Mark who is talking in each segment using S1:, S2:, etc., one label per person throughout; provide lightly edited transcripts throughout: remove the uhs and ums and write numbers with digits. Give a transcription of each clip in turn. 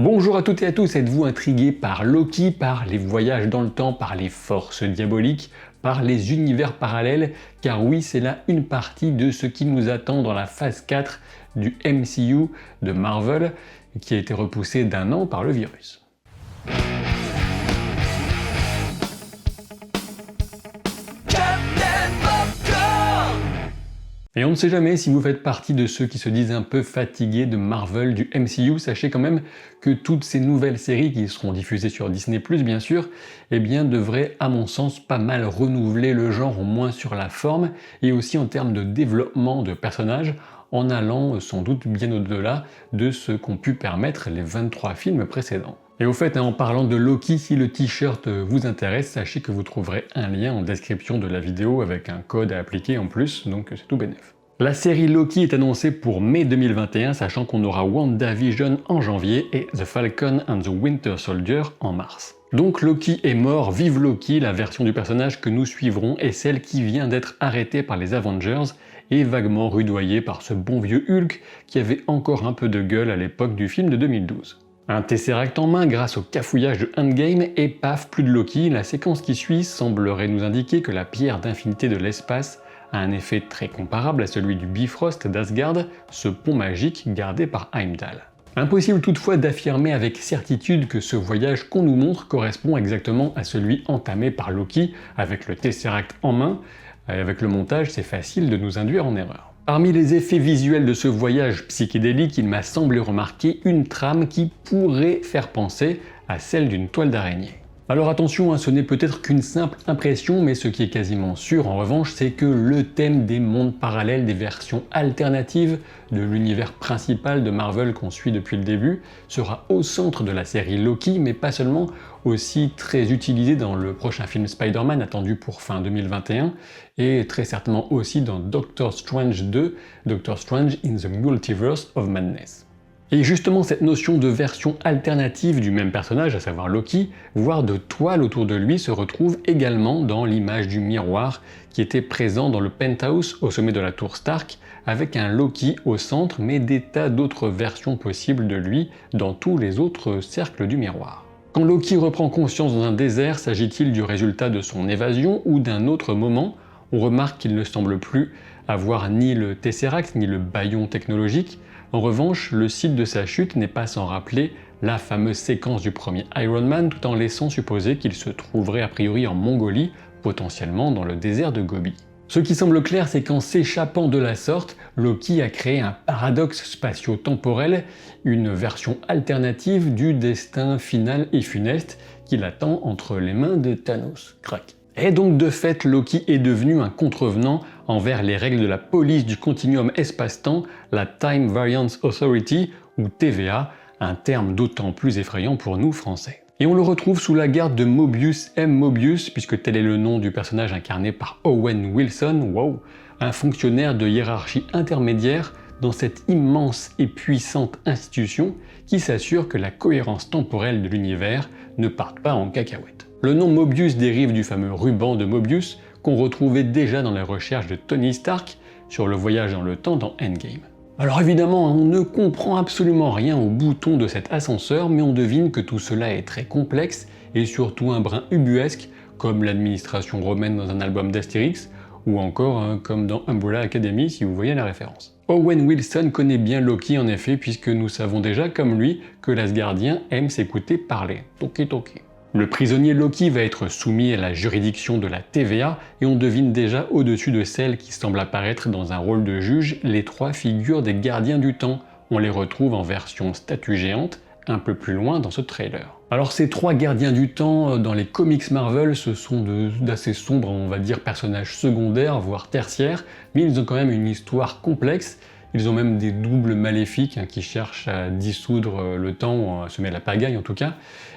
S1: Bonjour à toutes et à tous, êtes-vous intrigués par Loki, par les voyages dans le temps, par les forces diaboliques, par les univers parallèles? Car oui, c'est là une partie de ce qui nous attend dans la phase 4 du MCU de Marvel, qui a été repoussée d'1 an par le virus. Et on ne sait jamais si vous faites partie de ceux qui se disent un peu fatigués de Marvel, du MCU, sachez quand même que toutes ces nouvelles séries qui seront diffusées sur Disney+, bien sûr, eh bien devraient à mon sens pas mal renouveler le genre, au moins sur la forme, et aussi en termes de développement de personnages, en allant sans doute bien au-delà de ce qu'ont pu permettre les 23 films précédents. Et au fait, en parlant de Loki, si le t-shirt vous intéresse, sachez que vous trouverez un lien en description de la vidéo avec un code à appliquer en plus, donc c'est tout bénef. La série Loki est annoncée pour mai 2021, sachant qu'on aura WandaVision en janvier et The Falcon and the Winter Soldier en mars. Donc Loki est mort, vive Loki, la version du personnage que nous suivrons est celle qui vient d'être arrêtée par les Avengers et vaguement rudoyée par ce bon vieux Hulk qui avait encore un peu de gueule à l'époque du film de 2012. Un Tesseract en main grâce au cafouillage de Endgame et paf, plus de Loki. La séquence qui suit semblerait nous indiquer que la pierre d'infinité de l'espace a un effet très comparable à celui du Bifrost d'Asgard, ce pont magique gardé par Heimdall. Impossible toutefois d'affirmer avec certitude que ce voyage qu'on nous montre correspond exactement à celui entamé par Loki avec le Tesseract en main. Avec le montage, c'est facile de nous induire en erreur. Parmi les effets visuels de ce voyage psychédélique, il m'a semblé remarquer une trame qui pourrait faire penser à celle d'une toile d'araignée. Alors attention, ce n'est peut-être qu'une simple impression, mais ce qui est quasiment sûr en revanche, c'est que le thème des mondes parallèles, des versions alternatives de l'univers principal de Marvel qu'on suit depuis le début, sera au centre de la série Loki, mais pas seulement, aussi très utilisé dans le prochain film Spider-Man attendu pour fin 2021, et très certainement aussi dans Doctor Strange 2, Doctor Strange in the Multiverse of Madness. Et justement cette notion de version alternative du même personnage, à savoir Loki, voire de toile autour de lui, se retrouve également dans l'image du miroir qui était présent dans le penthouse au sommet de la tour Stark, avec un Loki au centre, mais des tas d'autres versions possibles de lui dans tous les autres cercles du miroir. Quand Loki reprend conscience dans un désert, s'agit-il du résultat de son évasion ou d'un autre moment? On remarque qu'il ne semble plus avoir ni le Tesseract ni le bâillon technologique. En revanche, le site de sa chute n'est pas sans rappeler la fameuse séquence du premier Iron Man, tout en laissant supposer qu'il se trouverait a priori en Mongolie, potentiellement dans le désert de Gobi. Ce qui semble clair, c'est qu'en s'échappant de la sorte, Loki a créé un paradoxe spatio-temporel, une version alternative du destin final et funeste qu'il attend entre les mains de Thanos. Crac. Et donc de fait, Loki est devenu un contrevenant envers les règles de la police du continuum espace-temps, la Time Variance Authority, ou TVA, un terme d'autant plus effrayant pour nous Français. Et on le retrouve sous la garde de Mobius M. Mobius, puisque tel est le nom du personnage incarné par Owen Wilson, wow, un fonctionnaire de hiérarchie intermédiaire dans cette immense et puissante institution qui s'assure que la cohérence temporelle de l'univers ne parte pas en cacahuète. Le nom Mobius dérive du fameux ruban de Mobius qu'on retrouvait déjà dans les recherches de Tony Stark sur le voyage dans le temps dans Endgame. Alors évidemment, on ne comprend absolument rien au bouton de cet ascenseur, mais on devine que tout cela est très complexe et surtout un brin ubuesque, comme l'administration romaine dans un album d'Astérix, ou encore comme dans Umbrella Academy si vous voyez la référence. Owen Wilson connaît bien Loki en effet, puisque nous savons déjà, comme lui, que l'Asgardien aime s'écouter parler. Toki toki. Le prisonnier Loki va être soumis à la juridiction de la TVA et on devine déjà au-dessus de celle qui semble apparaître dans un rôle de juge les 3 figures des gardiens du temps. On les retrouve en version statue géante un peu plus loin dans ce trailer. Alors ces 3 gardiens du temps dans les comics Marvel, ce sont d'assez sombres, on va dire, personnages secondaires, voire tertiaires, mais ils ont quand même une histoire complexe. Ils ont même des doubles maléfiques qui cherchent à dissoudre le temps, à semer la pagaille en tout cas.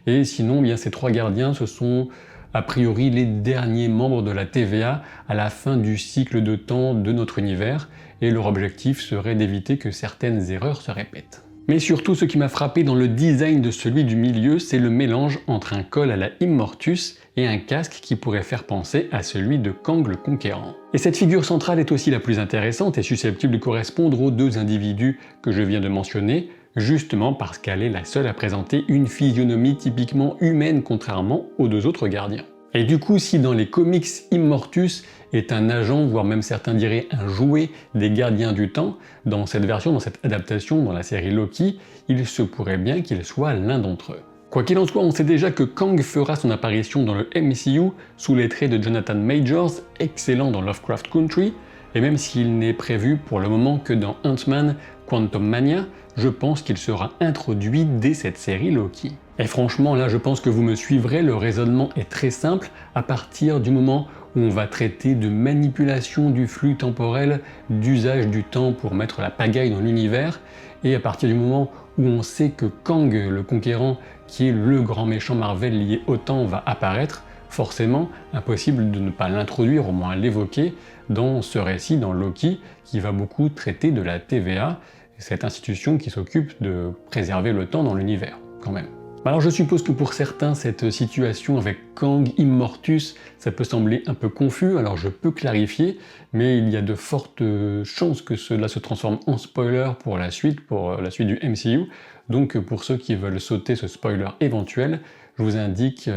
S1: Et sinon, bien, ces 3 gardiens, ce sont a priori les derniers membres de la TVA à la fin du cycle de temps de notre univers, et leur objectif serait d'éviter que certaines erreurs se répètent. Mais surtout, ce qui m'a frappé dans le design de celui du milieu, c'est le mélange entre un col à la Immortus et un casque qui pourrait faire penser à celui de Kang le Conquérant. Et cette figure centrale est aussi la plus intéressante et susceptible de correspondre aux 2 individus que je viens de mentionner, justement parce qu'elle est la seule à présenter une physionomie typiquement humaine contrairement aux deux autres gardiens. Et du coup, si dans les comics Immortus est un agent, voire même certains diraient un jouet des gardiens du temps, dans cette version, dans cette adaptation, dans la série Loki, il se pourrait bien qu'il soit l'un d'entre eux. Quoi qu'il en soit, on sait déjà que Kang fera son apparition dans le MCU sous les traits de Jonathan Majors, excellent dans Lovecraft Country, et même s'il n'est prévu pour le moment que dans Ant-Man Quantum Mania, je pense qu'il sera introduit dès cette série Loki. Et franchement, là, je pense que vous me suivrez, le raisonnement est très simple à partir du moment où on va traiter de manipulation du flux temporel, d'usage du temps pour mettre la pagaille dans l'univers, et à partir du moment où on sait que Kang, le Conquérant, qui est le grand méchant Marvel lié au temps, va apparaître, forcément, impossible de ne pas l'introduire, au moins l'évoquer, dans ce récit, dans Loki, qui va beaucoup traiter de la TVA, cette institution qui s'occupe de préserver le temps dans l'univers, quand même. Alors je suppose que pour certains, cette situation avec Kang Immortus, ça peut sembler un peu confus, alors je peux clarifier, mais il y a de fortes chances que cela se transforme en spoiler pour la suite du MCU. Donc pour ceux qui veulent sauter ce spoiler éventuel, je vous indique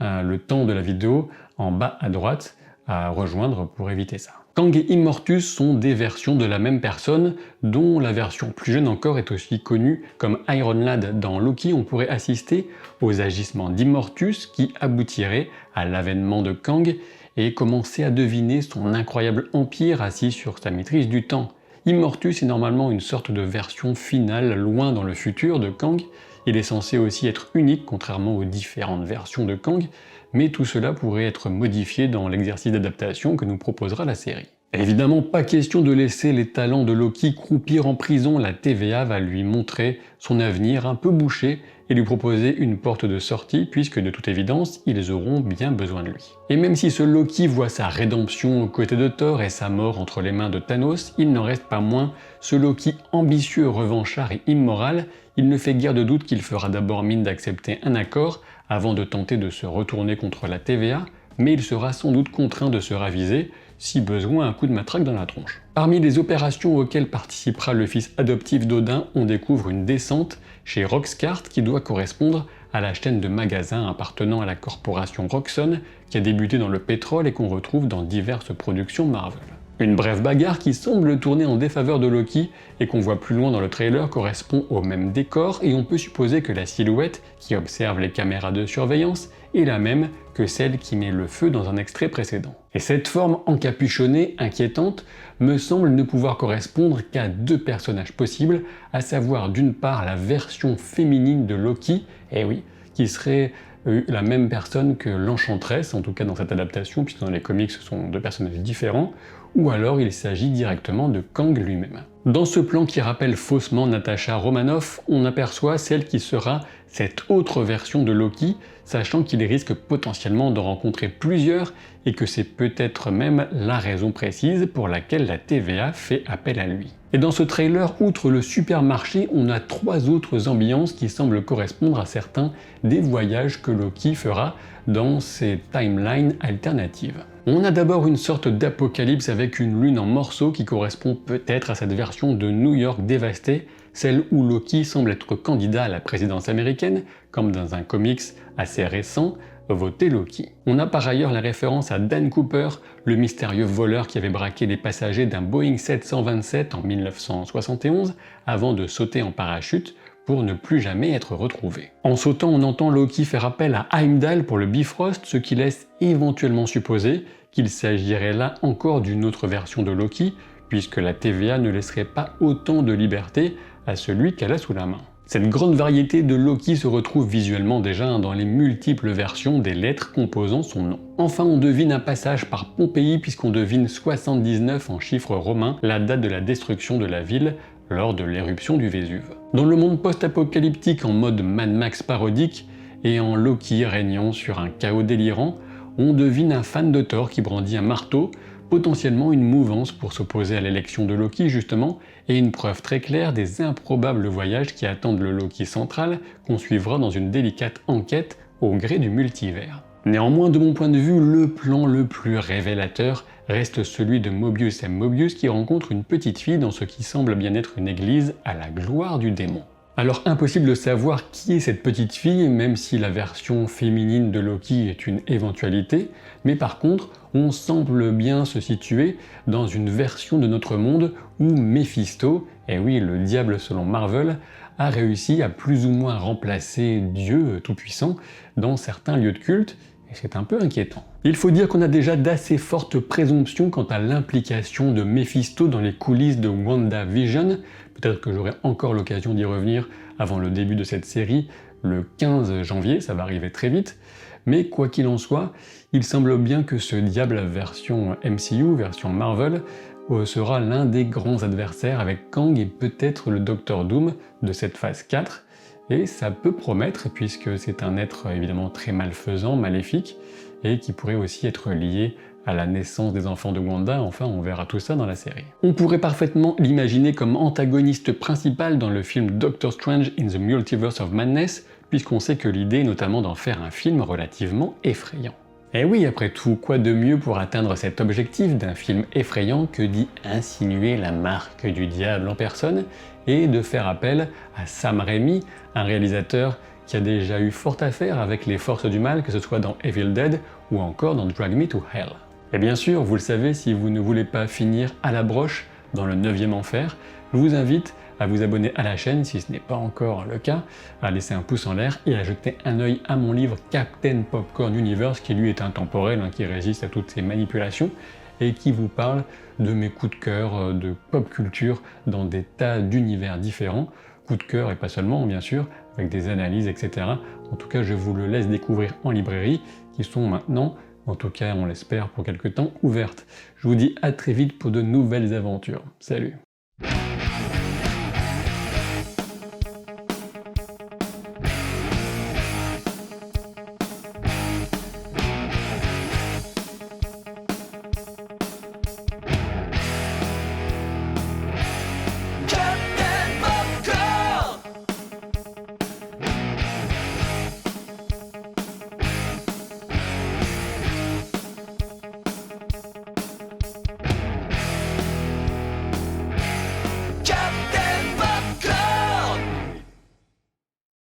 S1: le temps de la vidéo en bas à droite à rejoindre pour éviter ça. Kang et Immortus sont des versions de la même personne, dont la version plus jeune encore est aussi connue comme Iron Lad dans Loki. On pourrait assister aux agissements d'Immortus qui aboutiraient à l'avènement de Kang et commencer à deviner son incroyable empire assis sur sa maîtrise du temps. Immortus est normalement une sorte de version finale loin dans le futur de Kang. Il est censé aussi être unique contrairement aux différentes versions de Kang, mais tout cela pourrait être modifié dans l'exercice d'adaptation que nous proposera la série. Évidemment, pas question de laisser les talents de Loki croupir en prison, la TVA va lui montrer son avenir un peu bouché et lui proposer une porte de sortie puisque de toute évidence, ils auront bien besoin de lui. Et même si ce Loki voit sa rédemption aux côtés de Thor et sa mort entre les mains de Thanos, il n'en reste pas moins ce Loki ambitieux, revanchard et immoral. Il ne fait guère de doute qu'il fera d'abord mine d'accepter un accord avant de tenter de se retourner contre la TVA, mais il sera sans doute contraint de se raviser, si besoin un coup de matraque dans la tronche. Parmi les opérations auxquelles participera le fils adoptif d'Odin, on découvre une descente chez Roxcart qui doit correspondre à la chaîne de magasins appartenant à la corporation Roxxon qui a débuté dans le pétrole et qu'on retrouve dans diverses productions Marvel. Une brève bagarre qui semble tourner en défaveur de Loki et qu'on voit plus loin dans le trailer correspond au même décor et on peut supposer que la silhouette qui observe les caméras de surveillance est la même que celle qui met le feu dans un extrait précédent. Et cette forme encapuchonnée, inquiétante, me semble ne pouvoir correspondre qu'à deux personnages possibles, à savoir d'une part la version féminine de Loki, et oui, qui serait la même personne que l'Enchantress, en tout cas dans cette adaptation, puisque dans les comics ce sont deux personnages différents, ou alors il s'agit directement de Kang lui-même. Dans ce plan qui rappelle faussement Natasha Romanoff, on aperçoit celle qui sera cette autre version de Loki, sachant qu'il risque potentiellement d'en rencontrer plusieurs et que c'est peut-être même la raison précise pour laquelle la TVA fait appel à lui. Et dans ce trailer, outre le supermarché, on a trois autres ambiances qui semblent correspondre à certains des voyages que Loki fera dans ses timelines alternatives. On a d'abord une sorte d'apocalypse avec une lune en morceaux qui correspond peut-être à cette version de New York dévastée, celle où Loki semble être candidat à la présidence américaine, comme dans un comics assez récent, Votez Loki. On a par ailleurs la référence à Dan Cooper, le mystérieux voleur qui avait braqué les passagers d'un Boeing 727 en 1971 avant de sauter en parachute pour ne plus jamais être retrouvé. En sautant, on entend Loki faire appel à Heimdall pour le Bifrost, ce qui laisse éventuellement supposer qu'il s'agirait là encore d'une autre version de Loki, puisque la TVA ne laisserait pas autant de liberté à celui qu'elle a sous la main. Cette grande variété de Loki se retrouve visuellement déjà dans les multiples versions des lettres composant son nom. Enfin, on devine un passage par Pompéi puisqu'on devine 79 en chiffres romains, la date de la destruction de la ville lors de l'éruption du Vésuve. Dans le monde post-apocalyptique en mode Mad Max parodique et en Loki régnant sur un chaos délirant, on devine un fan de Thor qui brandit un marteau, potentiellement une mouvance pour s'opposer à l'élection de Loki justement, et une preuve très claire des improbables voyages qui attendent le Loki central qu'on suivra dans une délicate enquête au gré du multivers. Néanmoins, de mon point de vue, le plan le plus révélateur reste celui de Mobius M. Mobius qui rencontre une petite fille dans ce qui semble bien être une église à la gloire du démon. Alors impossible de savoir qui est cette petite fille, même si la version féminine de Loki est une éventualité, mais par contre, on semble bien se situer dans une version de notre monde où Mephisto, et oui, le diable selon Marvel, a réussi à plus ou moins remplacer Dieu tout-puissant dans certains lieux de culte, et c'est un peu inquiétant. Il faut dire qu'on a déjà d'assez fortes présomptions quant à l'implication de Mephisto dans les coulisses de WandaVision. Peut-être que j'aurai encore l'occasion d'y revenir avant le début de cette série, le 15 janvier, ça va arriver très vite. Mais quoi qu'il en soit, il semble bien que ce diable version MCU, version Marvel, sera l'un des grands adversaires avec Kang et peut-être le Docteur Doom de cette phase 4. Et ça peut promettre puisque c'est un être évidemment très malfaisant, maléfique, et qui pourrait aussi être lié à la naissance des enfants de Wanda, enfin on verra tout ça dans la série. On pourrait parfaitement l'imaginer comme antagoniste principal dans le film Doctor Strange in the Multiverse of Madness, puisqu'on sait que l'idée est notamment d'en faire un film relativement effrayant. Et oui, après tout, quoi de mieux pour atteindre cet objectif d'un film effrayant que d'y insinuer la marque du diable en personne et de faire appel à Sam Raimi, un réalisateur qui a déjà eu fort à faire avec les forces du mal, que ce soit dans Evil Dead ou encore dans Drag Me to Hell. Et bien sûr, vous le savez, si vous ne voulez pas finir à la broche dans le 9e enfer, je vous invite à vous abonner à la chaîne si ce n'est pas encore le cas, à laisser un pouce en l'air et à jeter un œil à mon livre Captain Popcorn Universe qui lui est intemporel, qui résiste à toutes ces manipulations et qui vous parle de mes coups de cœur de pop culture dans des tas d'univers différents. Coups de cœur et pas seulement bien sûr, avec des analyses, etc. En tout cas, je vous le laisse découvrir en librairie, qui sont maintenant, en tout cas on l'espère pour quelque temps, ouvertes. Je vous dis à très vite pour de nouvelles aventures. Salut!